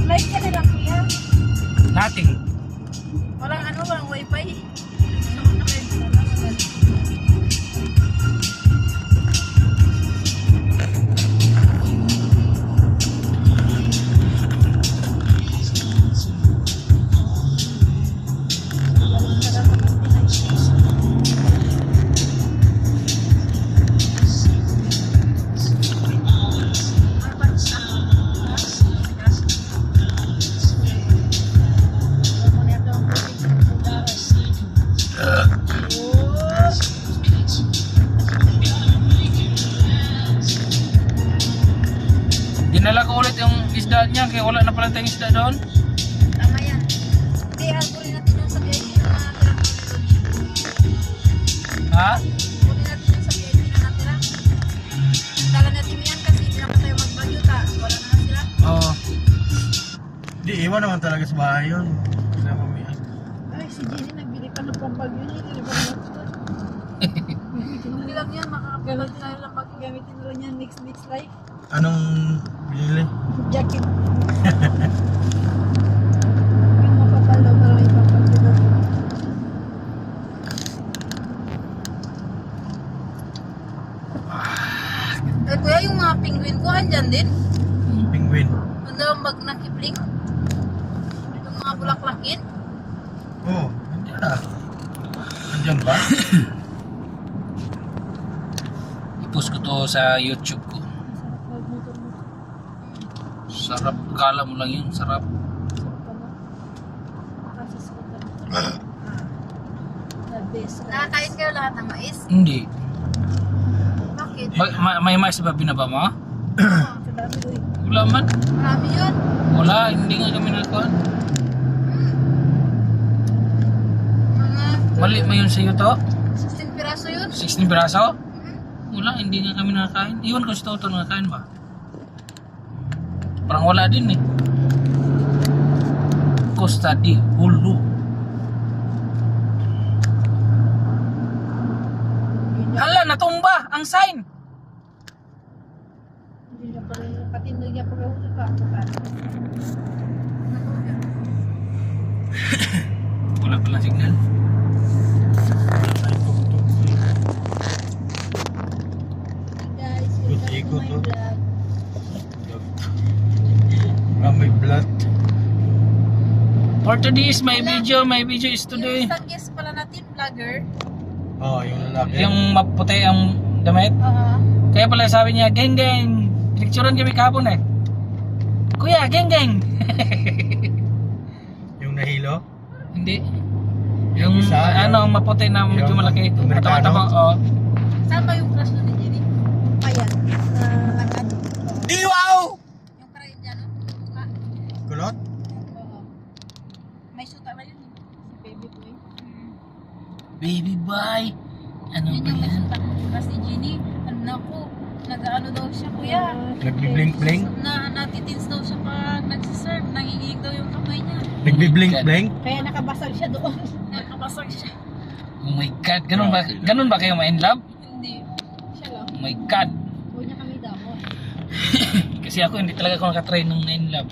Live ka na lang kuya. Nothing. Walang ano, walang wifi. Dinala ko ulit yung isda niya kaya wala na pala tayong isda doon. Tama yan. Hindi, alburin natin yung sa VIP na natira. Ha? Alburin natin yung sa VIP na natira. Tagal natin yan kasi hindi naman tayo magbagyo ta. Wala na sila. Oo. Di, iwan naman talaga sa bahay yun. Kaya mamaya. Ay, si Jenny nagbili pa ng pambagyo niya. Hindi ba naman ito? Hindi lang yan, makakagalit na lang gamitin nila yan next life. Anong binili? Jacket. Yung mapapalo para may papagyo. Eh kuya, yung mga penguin ko andyan din. Penguin. Ang dalawang bag na kipling. Yung mga bulaklakin. Oo, hindi na. Andyan ba? I-post ko to sa YouTube ko. Sarap. Kala mo lang yun. Sarap. Nakakain kayo lahat ng mais? Hindi. Bakit? May mais ba binaba mo? Sa dami ko eh. Wala man. Marami yun. Wala. Hindi nga kami nakakuhan. Mga Mali mo yun sa iyo to? 16 piraso yun. 16 piraso? Wala. Hindi nga kami nakakain. Iwan ko si Toto nakakain ba? Parang wala din eh. Costa di Hulu. Hala, natumba ang sign. Hindi niya pala yung katindog niya pala yung ka. Wala palang signal. Guys, Ikot, welcome to my oh. vlog. May blood. For today's my video is Yung today. isang guest pala natin, vlogger. Oo, yung lalaki. Yung maputi ang damit. Kaya pala sabi niya, geng geng. Pinicturean kami kahapon eh. Kuya, geng geng. Yung nahilo. Hindi. Yung Isa, ano, yung- maputi na medyo yung malaki. Amerikano? Tama-tama, oo. Saan ba yung crush ni Jenny? Ayan. Matangkad. Wow! Yung para Indiano? Mukha. Kulot? Oo. May suta na yun. Si baby boy. Baby boy. Ano Yun ba yung may yan? suta. Kasi Jenny, ano ko, nag-ano daw siya kuya. Nagbi-blink-blink? Natitins daw siya pag nagsiserve. Nanginginig daw yung kamay niya. Nagbi-blink-blink? Kaya nakabasag siya doon. Nakabasag siya. Oh my God. Ganun ba kayo ma-in love? Hindi. Siya lang. Oh my God. Huwag niya kami damon. Kasi ako hindi talaga ako nakatry ng in love.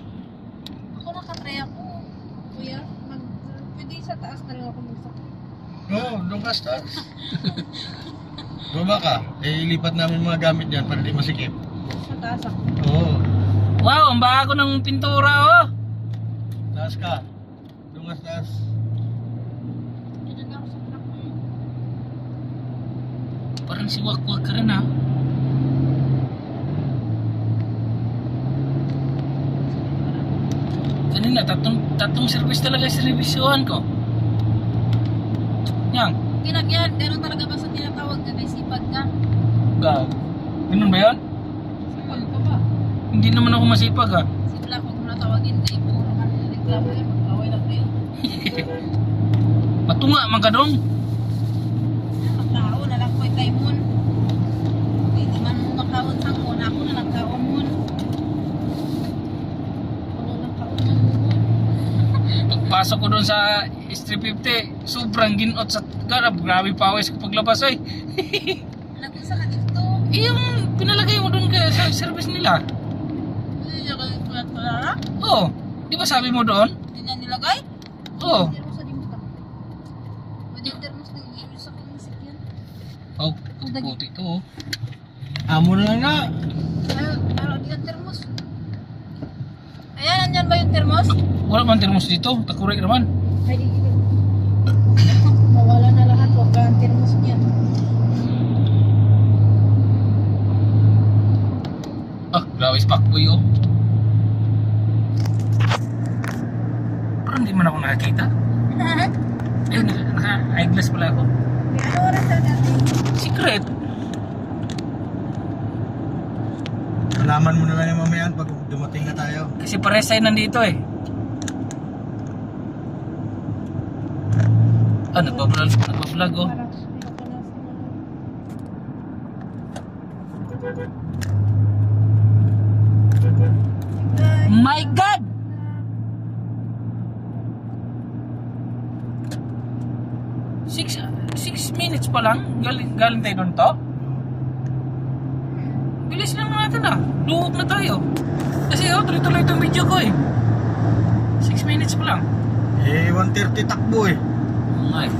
Ako nakatry ako. Kuya, pwede sa taas na lang ako magsakay. Oo, doon ka sa taas. Baba ka. Eh, ilipat namin mga gamit dyan para di masikip. Sa taas ako. Oo. Wow, ang bago ng pintura oh. Taas ka. Doon ka sa taas. Dito na ako sa truck ko yun. Parang si Wakwak ka rin ah. Kanina, tatlong service talaga servisyohan ko. Yan. Kinagyan, ganun talaga ba sa tinatawag ka? May sipag ka? Gaw. Ganun ba yun? Sipag ka ba? Hindi naman ako masipag ah. Simula ko kung natawagin ka, puro ka na reklamo eh. Mag-away lang kayo. Matunga man ka dong. Magkao na lang ko kay Moon. Hindi man mo makaon sa Moon. Ako na lang kaon Moon. Ako na lang kaon ng Moon. Pagpasok ko doon sa S350, sobrang ginot sa garab. Grabe pawis ko paglabas ay. Nagunsa ka dito. Yung pinalagay mo doon sa service nila. nila. Hindi niya kayo pala. Oo. Di ba sabi mo doon? Hindi niya nilagay? Oo. Termos sa limot ka. Pwede yung termos na i-use sa kinisip yan. Oh, puti ito oh. Amo na lang na. Pero di ang termos. Ayan, andyan ba yung termos? Wala man termos dito. Takurik naman. Ay, di. Mawala na lahat. Huwag ka ang termos niya. Ah, lawis pakboy oh. Parang hindi man ako nakakita. Ayun, naka-eyeglass pala ako. Ano oras na natin? Secret. Malaman mo na lang yung mamayan pag dumating na tayo. Kasi pares tayo nandito eh. Ah, nagbablog oh. My God! Six minutes pa lang? Galing tayo doon to? Bilis lang natin ah. Luhog na tayo. Kasi oh, tuloy-tuloy itong video ko eh. 6 minutes pa lang. Eh, 1:30 takbo eh. Ay.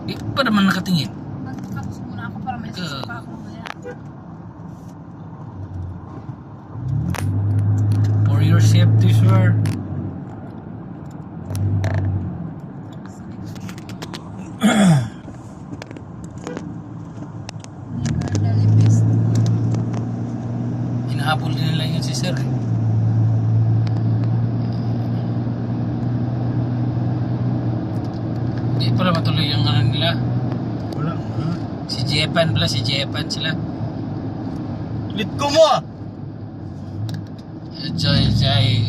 Eh, pa naman nakatingin. Magkapos muna ako para may sasapa ako mamaya. For your safety, sir. Hinahabol din nila yun si sir eh. Hindi pala matuloy yung ano nila. Wala. Si Jepan pala, si Jepan sila. Lit ko mo ah! Jai.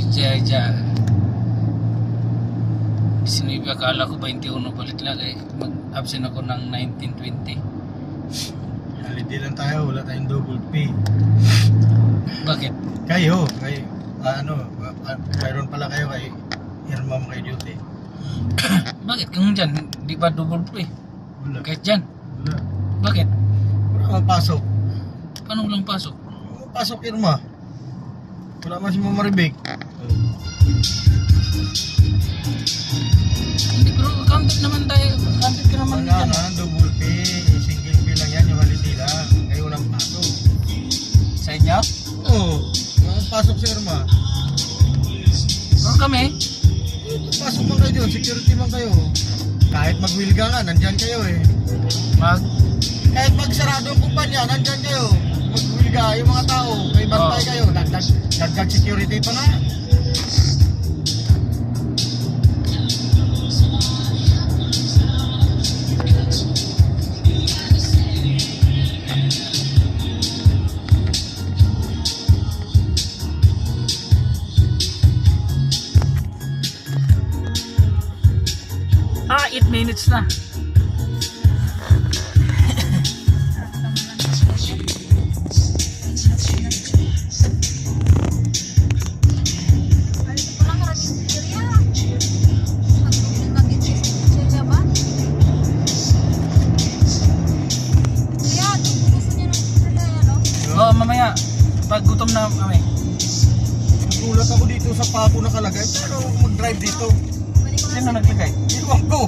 Sinibi akala ko 21 palit lang eh. Mag-absent ako ng 1920. Holiday lang tayo, wala tayong double P. Bakit? Kayo, mayroon pala kayo kay Irma mo kay duty. Bakit kung dyan? Di ba double pay? Wala. Kahit dyan? Wala. Bakit? Wala kang pasok. Paano walang pasok? Pasok Irma. Wala man si Mama Rebek. Hindi, pero accounted naman tayo. Accounted ka naman Wala dyan. nga, double P. Single P lang yan, yung holiday lang. Kayo walang pasok. Sa inyo? Oo. Walang pasok si Irma. Pero kami, Pasok man kayo doon, security man kayo. Kahit mag-wilga nga, nandyan kayo eh. Kahit magsarado ang kumpanya, nandyan kayo. Mag-wilga yung mga tao, may bantay kayo. Dagdag security pa nga. Ah, 8 minutes na. Oh, mamaya. Pag gutom na kami. Nagulat ako dito sa pako nakalagay, pero mag-drive dito. Sino naglagay? Iwan ko.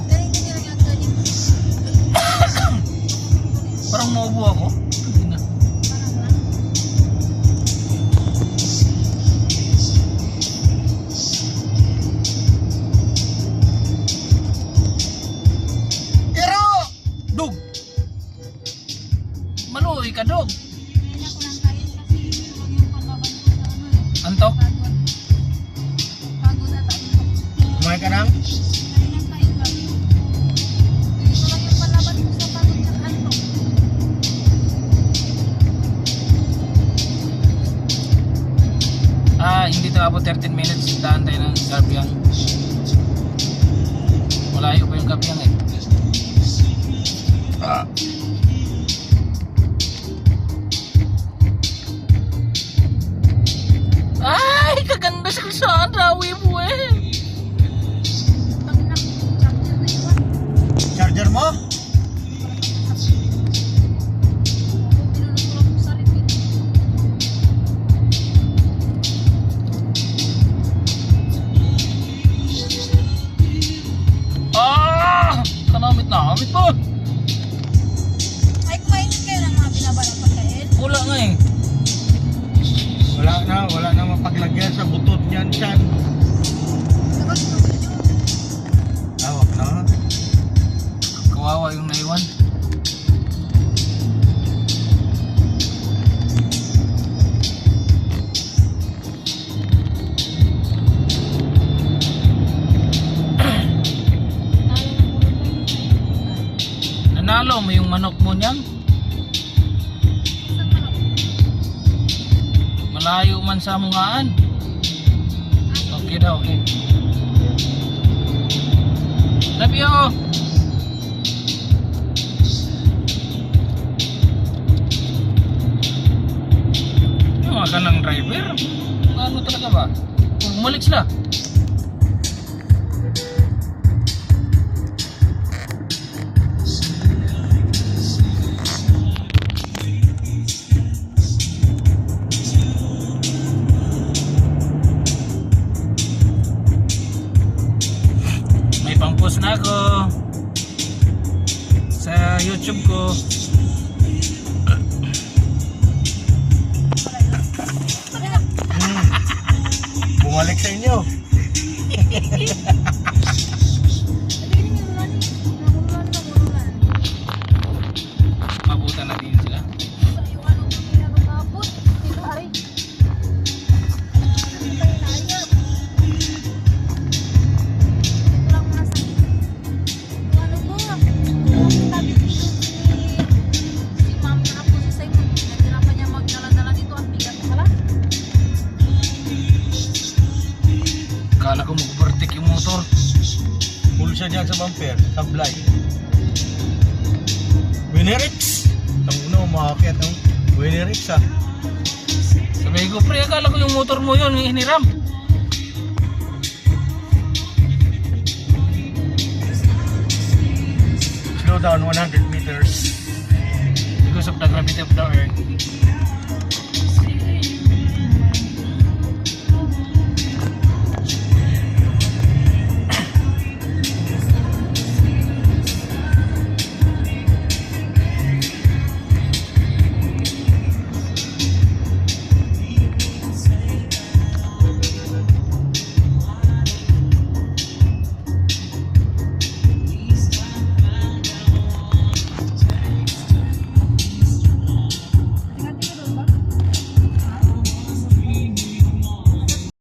Parang maubo ako. Hindi na. Pero! Dug! Maluwi ka, dog. Antok? Kumain ka nang? Ah, hindi ito abot 13 minutes. Daan tayo ng Gabyang. Malayo pa yung Gabyang eh. Ah. Ay, kaganda sa kalsada. Uwi mo eh. Ang Nakakabit po. Ay, kumain kayo ng mga binabalak pagkain? Wala nga eh. Wala na mapaglagyan sa butot niyan siyan. Dapat sinugod nyo. Tawag na. Kawawa yung naiwan. Nanalo mo yung manok mo niyan. Saan manok? Malayo man sa mungaan. Okay daw, okay. Love you! Yung mga kanang driver, ano talaga ba? Bumalik sila. May pang-post na ako sa YouTube ko. Bumalik sa inyo. Mabutan na din sila. Yung ano na pinagkakapot. Dito, ay. Ano tayo na ayap? Dito lang muna sa... Yung ano ko, yung tabi dito si ma'am na po si Simon. Nagtirapan niya magdala-dala dito. Ang bigat pala. Kala ko mag-overtake yung motor. Pull siya dyan sa bumper, sablay. Winerix! Ang una umakakit ng Winerix ah. Sabi ko, pre, akala ko yung motor mo yun, yung hiniram. Slow down 100 meters. Because of the gravity of the earth.